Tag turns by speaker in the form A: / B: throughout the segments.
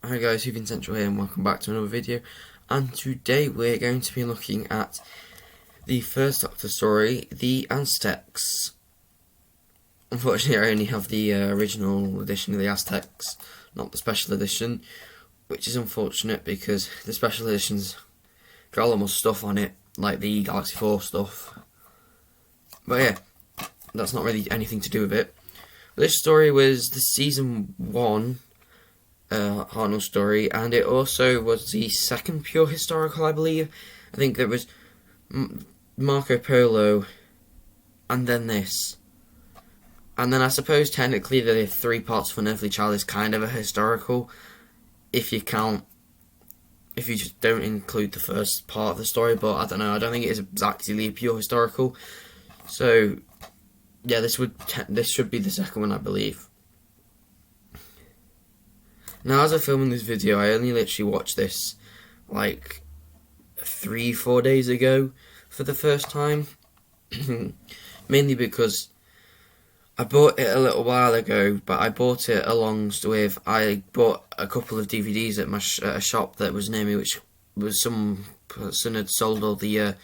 A: Hi guys, Hoovin Central here and welcome back to another video, and today we're going to be looking at the first Doctor story, the Aztecs. Unfortunately I only have the original edition of the Aztecs, not the special edition, which is unfortunate because the special edition's got a lot more stuff on it, like the Galaxy 4 stuff. But yeah, that's not really anything to do with it. This story was the season 1 Hartnell story, and it also was the second pure historical, I believe. I think there was Marco Polo, and then this. And then I suppose technically the 3 parts of Unearthly Child is kind of a historical, if you just don't include the first part of the story, but I don't know, I don't think it is exactly a pure historical. So yeah, this should be the second one, I believe. Now, as I'm filming this video, I only literally watched this like 3-4 days ago for the first time. Mainly because I bought it a little while ago, but I bought it I bought a couple of DVDs at a shop that was near me, which was some person had sold all the a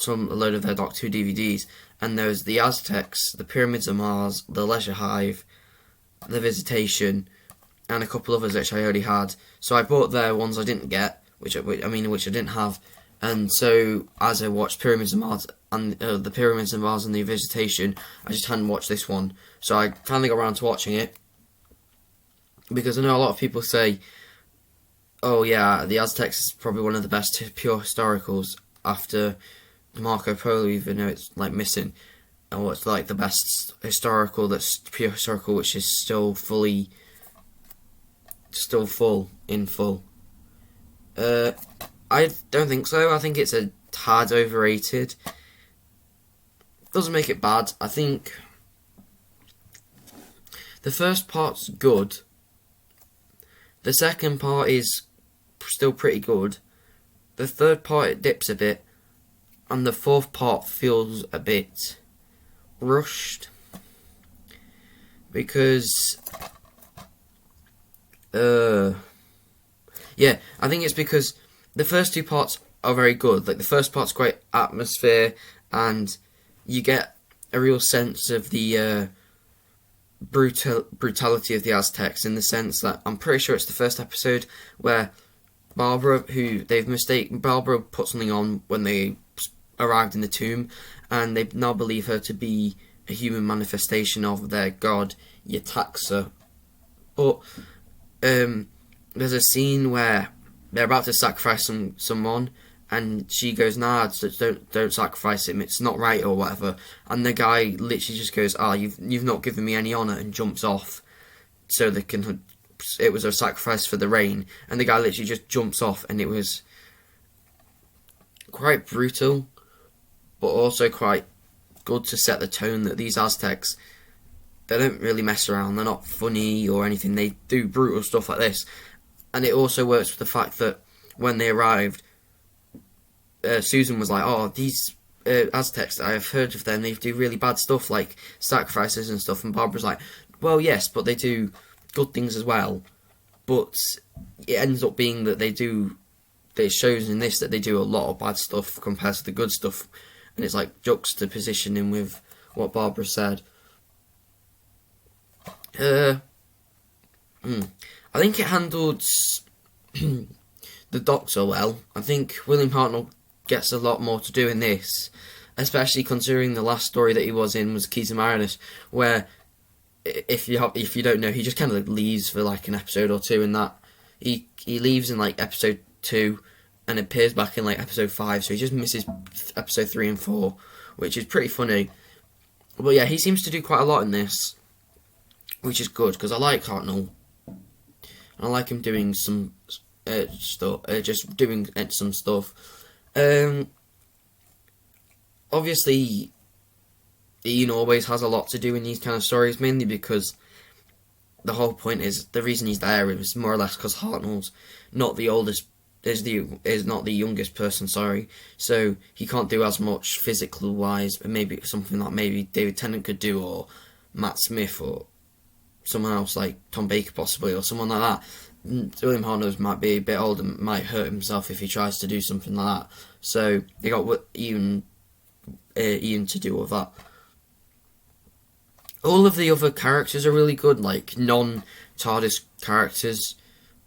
A: load of their Doctor Who DVDs, and there was the Aztecs, the Pyramids of Mars, the Leisure Hive, the Visitation, and a couple others which I already had. So I bought their ones I didn't get, which I didn't have. And so as I watched Pyramids of Mars and the Pyramids of Mars and the Visitation, I just hadn't watched this one. So I finally got around to watching it, because I know a lot of people say, "Oh yeah, the Aztecs is probably one of the best pure historicals after Marco Polo, even though it's like missing, or it's like the best historical that's pure historical, which is still full. I don't think so. I think it's a tad overrated. Doesn't make it bad. I think the first part's good. The second part is still pretty good. The third part, it dips a bit. And the fourth part feels a bit rushed. Because yeah, I think it's because the first 2 parts are very good. Like, the first part's great atmosphere, and you get a real sense of the brutality of the Aztecs, in the sense that I'm pretty sure it's the first episode where Barbara put something on when they arrived in the tomb, and they now believe her to be a human manifestation of their god Yetaxa. But there's a scene where they're about to sacrifice someone, and she goes, "Nah, don't sacrifice him. It's not right," or whatever. And the guy literally just goes, "You've not given me any honor," and jumps off. So they can. It was a sacrifice for the rain, and the guy literally just jumps off, and it was quite brutal, but also quite good to set the tone that these Aztecs, they don't really mess around. They're not funny or anything. They do brutal stuff like this. And it also works with the fact that when they arrived, Susan was like, "Oh, these Aztecs, I've heard of them. They do really bad stuff, like sacrifices and stuff." And Barbara's like, "Well, yes, but they do good things as well." But it ends up being that it shows in this that they do a lot of bad stuff compared to the good stuff. And it's like juxtapositioning with what Barbara said. I think it handled the Doctor well. I think William Hartnell gets a lot more to do in this, especially considering the last story that he was in was Keys of Marinus, where if you don't know, he just kind of leaves for like an episode or two, and that he leaves in like episode 2 and appears back in like episode 5, so he just misses episode 3 and 4, which is pretty funny. But yeah, he seems to do quite a lot in this, which is good, because I like Hartnell. I like him doing some stuff, just doing some stuff. Obviously, Ian always has a lot to do in these kind of stories, mainly because the whole point is, the reason he's there is more or less because Hartnell's not the oldest, is not the youngest person, sorry. So he can't do as much physical wise, but maybe something that maybe David Tennant could do, or Matt Smith, or someone else like Tom Baker possibly, or someone like that. William Hartnell might be a bit old and might hurt himself if he tries to do something like that. So they got Ian to do all that. All of the other characters are really good, like non-TARDIS characters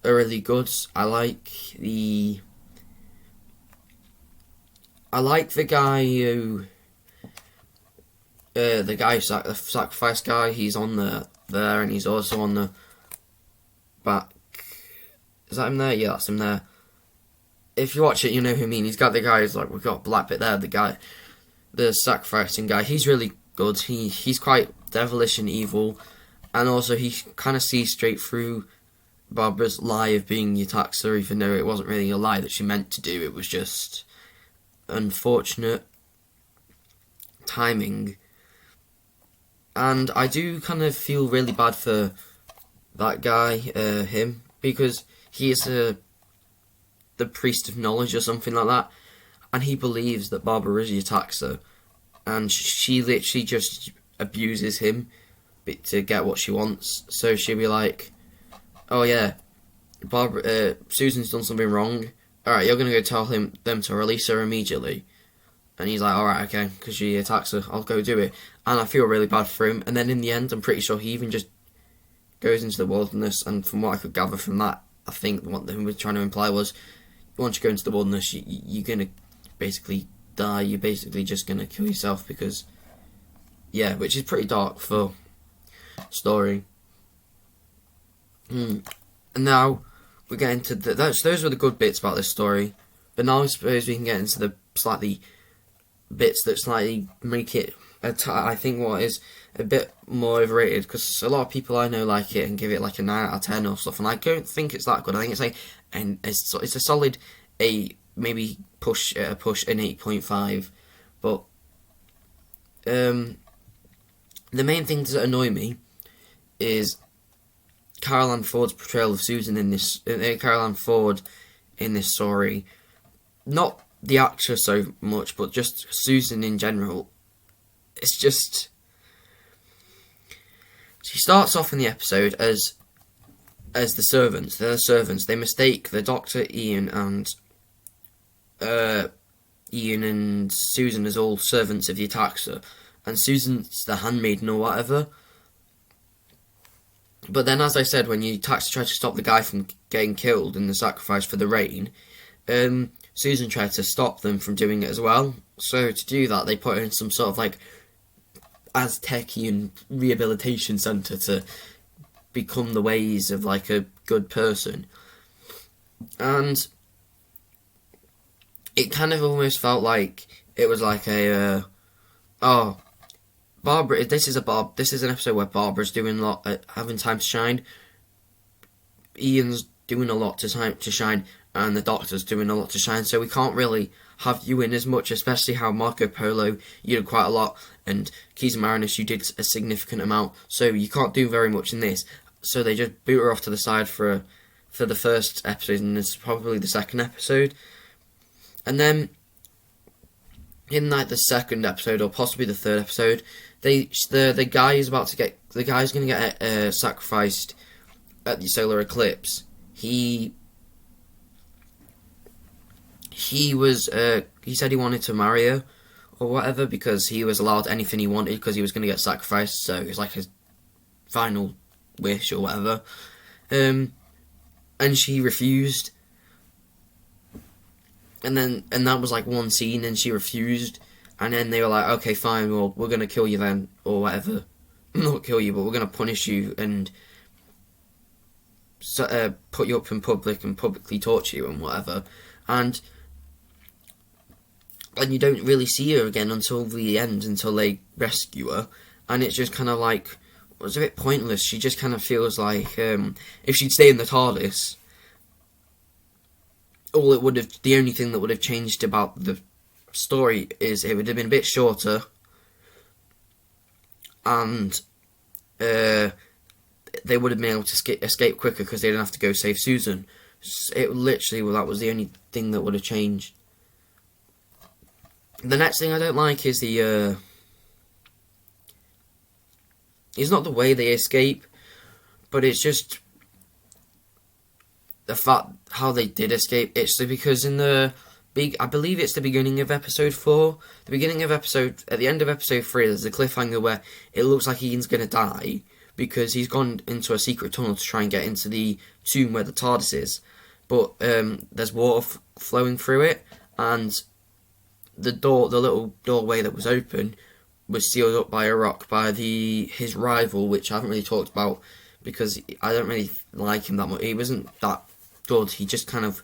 A: are really good. I like the guy who the sacrifice guy. He's on there, and he's also on the back. Is that him there? Yeah, that's him there. If you watch it, you know who I mean. He's got the guy who's like, we've got black bit there. The sacrificing guy. He's really good. He's quite devilish and evil, and also he kind of sees straight through Barbara's lie of being Yetaxa, even though it wasn't really a lie that she meant to do. It was just unfortunate timing. And I do kind of feel really bad for that guy, him, because he is the priest of knowledge or something like that, and he believes that Barbara is Yetaxa, and she literally just abuses him to get what she wants. So she'll be like, oh yeah, Susan's done something wrong. Alright, you're going to go tell them to release her immediately. And he's like, alright, okay, because she attacks her, I'll go do it. And I feel really bad for him. And then in the end, I'm pretty sure he even just goes into the wilderness. And from what I could gather from that, I think what they were trying to imply was, once you go into the wilderness, you're going to basically die. You're basically just going to kill yourself because, yeah, which is pretty dark for story. And now we get into those were the good bits about this story. But now I suppose we can get into the slightly bits that slightly make it, I think, what is a bit more overrated, because a lot of people I know like it and give it like a 9 out of 10 or stuff, and I don't think it's that good. I think it's like, and it's a solid 8, maybe push an 8.5. But the main things that annoy me is Carole Ann Ford's portrayal of Susan in this. Carole Ann Ford in this story, not the actor so much, but just Susan in general. It's just, she starts off in the episode as the servants. They're the servants. They mistake the Doctor, Ian and Susan as all servants of the Yetaxa, and Susan's the handmaiden or whatever. But then, as I said, when Yetaxa tried to stop the guy from getting killed in the sacrifice for the rain, Susan tried to stop them from doing it as well. So to do that, they put her in some sort of like Aztecian rehabilitation centre to become the ways of like a good person. And it kind of almost felt like it was like a Barbara. This is an episode where Barbara's doing a lot, having time to shine. Ian's doing a lot to shine, and the Doctor's doing a lot to shine. So we can't really have you in as much, especially how Marco Polo, you did quite a lot, and Keys and Marinus, you did a significant amount. So you can't do very much in this. So they just boot her off to the side for the first episode, and it's probably the second episode. And then in like the second episode, or possibly the third episode, the guy is going to get sacrificed at the solar eclipse. He said he wanted to marry her or whatever because he was allowed anything he wanted because he was going to get sacrificed. So it was like his final wish or whatever. And she refused. And that was like one scene, and she refused. And then they were like, okay, fine, well, we're going to kill you then, or whatever. Not kill you, but we're going to punish you and put you up in public and publicly torture you and whatever. And you don't really see her again until the end, until they rescue her. And it's just kind of like, it was a bit pointless. She just kind of feels like, if she'd stay in the TARDIS, the only thing that would have changed about the story is it would have been a bit shorter, and they would have been able to escape quicker because they didn't have to go save Susan. That was the only thing that would have changed. The next thing I don't like is it's not the way they escape, but it's just the fact how they did escape, it's because in I believe it's the beginning of episode 4, at the end of episode 3, there's a cliffhanger where it looks like Ian's gonna die because he's gone into a secret tunnel to try and get into the tomb where the TARDIS is, but there's water flowing through it, and the little doorway that was open was sealed up by a rock by his rival, which I haven't really talked about because I don't really like him that much. He wasn't that good. He just kind of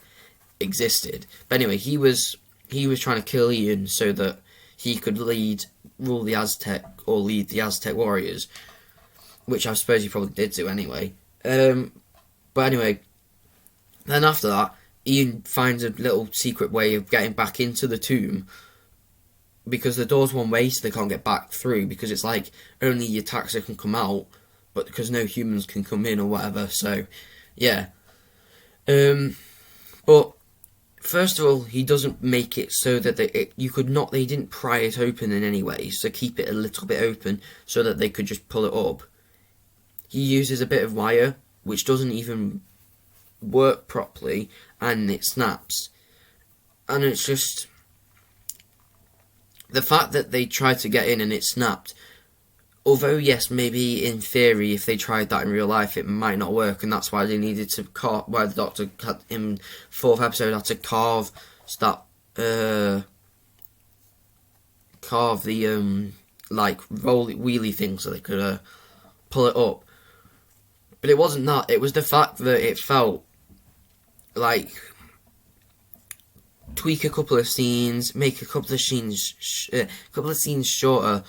A: existed. But anyway, he was trying to kill Ian so that he could lead the Aztec warriors, which I suppose he probably did do anyway. But anyway, then after that, Ian finds a little secret way of getting back into the tomb because the door's one way, so they can't get back through because it's like only your taxa can come out, but because no humans can come in or whatever. So, yeah. But first of all, he doesn't make it so that they didn't pry it open in any way, so keep it a little bit open so that they could just pull it up. He uses a bit of wire, which doesn't even work properly, and it snaps. And it's just the fact that they tried to get in and it snapped. Although, yes, maybe in theory, if they tried that in real life, it might not work, and that's why they needed to why the Doctor had, in 4th episode, had to carve the wheelie thing so they could pull it up. But it wasn't that. It was the fact that it felt like tweak a couple of scenes, make a couple of scenes shorter,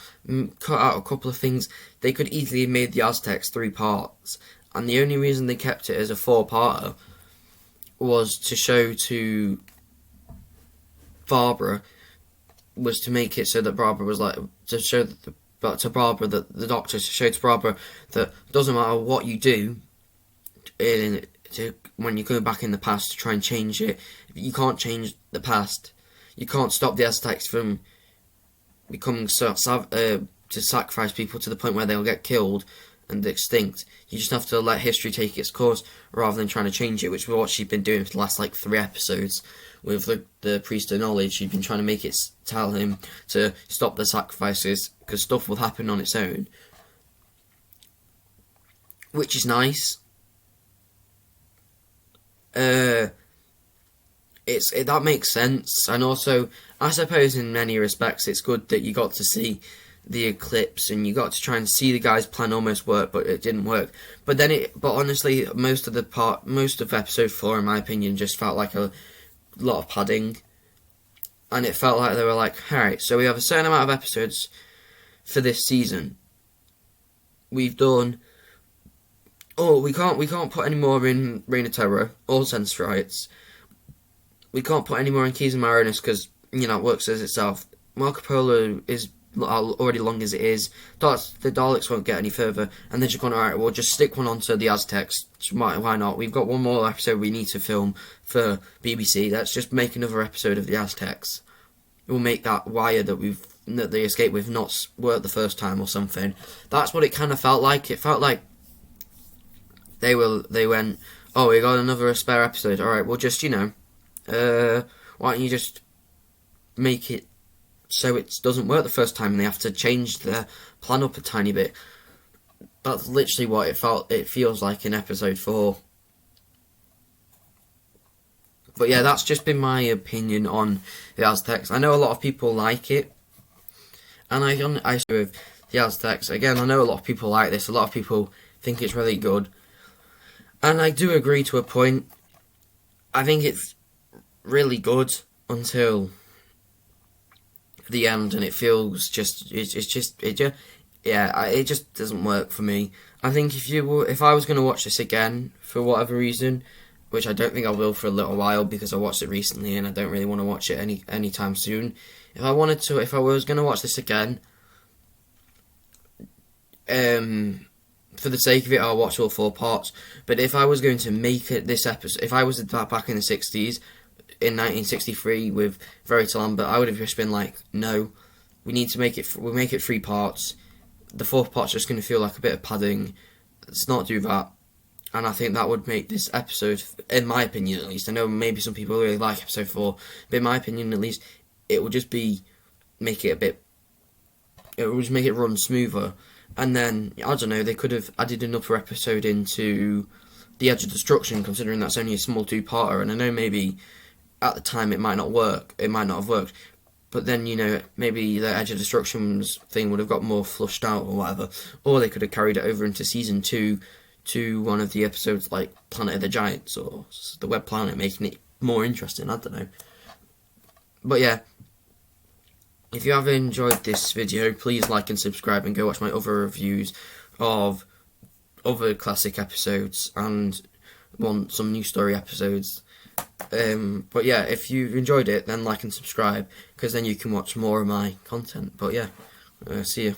A: cut out a couple of things. They could easily have made the Aztecs 3 parts, and the only reason they kept it as a 4-parter was to show to Barbara, was to make it so that Barbara was like, to show to Barbara that the Doctor, to show to Barbara that it doesn't matter what you do when you're going back in the past to try and change it, you can't change the past. You can't stop the Aztecs from becoming to sacrifice people to the point where they'll get killed and extinct. You just have to let history take its course rather than trying to change it, which is what she's been doing for the last 3 episodes with the Priest of Knowledge. She's been trying to make it tell him to stop the sacrifices because stuff will happen on its own, which is nice. That makes sense, and also I suppose in many respects it's good that you got to see the eclipse and you got to try and see the guy's plan almost work, but it didn't work. But honestly, most of episode 4, in my opinion, just felt like a lot of padding, and it felt like they were like, alright, so we have a certain amount of episodes for this season. We've done. Oh, we can't put any more in Reign of Terror or Sense Rights. We can't put any more in Keys and Marinus because, it works as itself. Marco Polo is already long as it is. The Daleks won't get any further. And they're just going, alright, we'll just stick one onto the Aztecs. Why not? We've got one more episode we need to film for BBC. Let's just make another episode of the Aztecs. We'll make that wire that they escaped with not work the first time or something. That's what it kind of felt like. It felt like they went, oh, we got another spare episode. Alright, we'll just, why don't you just make it so it doesn't work the first time and they have to change the plan up a tiny bit. That's literally what it feels like in episode 4. But yeah, that's just been my opinion on the Aztecs. I know a lot of people like it, and I with the Aztecs. Again, I know a lot of people like this. A lot of people think it's really good. And I do agree to a point. I think it's really good until the end, and it feels it just doesn't work for me. I think if I was going to watch this again for whatever reason, which I don't think I will for a little while because I watched it recently and I don't really want to watch it anytime soon. If I was going to watch this again, for the sake of it, I'll watch all 4 parts. But if I was going to make it this episode, if I was back in the 60s, in 1963 with Verity Lambert, I would have just been like, no, we need to make it 3 parts. The 4th part's just going to feel like a bit of padding. Let's not do that. And I think that would make this episode, in my opinion at least, I know maybe some people really like episode 4, but in my opinion at least, it would just make it would just make it run smoother. And then, I don't know, they could have added another episode into The Edge of Destruction, considering that's only a small 2-parter, and I know maybe at the time it might not have worked, but then, maybe the Edge of Destruction's thing would have got more flushed out or whatever, or they could have carried it over into season 2 to one of the episodes like Planet of the Giants or The Web Planet, making it more interesting, I don't know. But yeah, if you have enjoyed this video, please like and subscribe and go watch my other reviews of other classic episodes and want some new story episodes. But yeah, if you enjoyed it, then like and subscribe, because then you can watch more of my content. But yeah, see you.